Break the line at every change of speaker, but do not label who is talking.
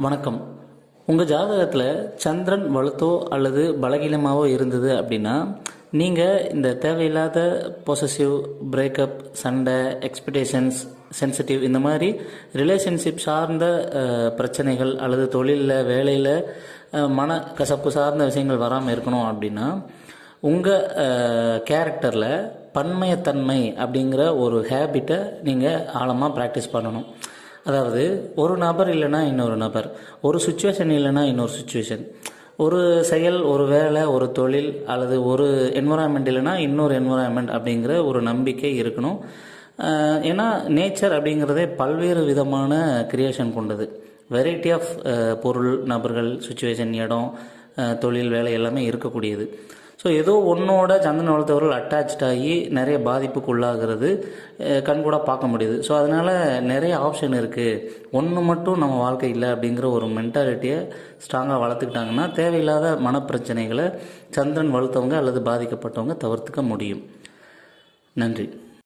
வணக்கம். உங்கள் ஜாதகத்தில் சந்திரன் வலுத்தோ அல்லது பலகீனமாகவோ இருந்தது அப்படின்னா நீங்கள் இந்த தேவையில்லாத பொசசிவ், பிரேக்கப், சண்டை, எக்ஸ்பெக்டேஷன்ஸ், சென்சிட்டிவ் இந்த மாதிரி ரிலேஷன்ஷிப் சார்ந்த பிரச்சனைகள் அல்லது தொழிலில், வேலையில் மன கசப்பு சார்ந்த விஷயங்கள் வராமல் இருக்கணும் அப்படின்னா உங்கள் கேரக்டரில் பன்மையத்தன்மை அப்படிங்கிற ஒரு ஹேபிட்டை நீங்கள் ஆழமாக ப்ராக்டிஸ் பண்ணணும். அதாவது ஒரு நபர் இல்லைன்னா இன்னொரு நபர், ஒரு சுச்சுவேஷன் இல்லைன்னா இன்னொரு சுச்சுவேஷன், ஒரு செயல், ஒரு வேலை, ஒரு தொழில் அல்லது ஒரு என்வரான்மெண்ட் இல்லைன்னா இன்னொரு என்வரான்மெண்ட் அப்படிங்கிற ஒரு நம்பிக்கை இருக்கணும். ஏன்னா நேச்சர் அப்படிங்கிறதே பல்வேறு விதமான கிரியேஷன் கொண்டது. வெரைட்டி ஆஃப் பொருள், நபர்கள், சுச்சுவேஷன், இடம், தொழில், வேலை எல்லாமே இருக்கக்கூடியது. ஸோ ஏதோ ஒன்றோட சந்திரன் வளர்த்தவர்கள் அட்டாச்ட் ஆகி நிறைய பாதிப்புக்கு உள்ளாகிறது கண்கூட பார்க்க முடியுது. ஸோ அதனால் நிறைய ஆப்ஷன் இருக்குது. ஒன்று மட்டும் நம்ம வாழ்க்கை இல்லை அப்படிங்கிற ஒரு மென்டாலிட்டியை ஸ்ட்ராங்காக வளர்த்துக்கிட்டாங்கன்னா தேவையில்லாத மனப்பிரச்சனைகளை சந்திரன் வளர்த்தவங்க அல்லது பாதிக்கப்பட்டவங்க தவிர்த்துக்க முடியும். நன்றி.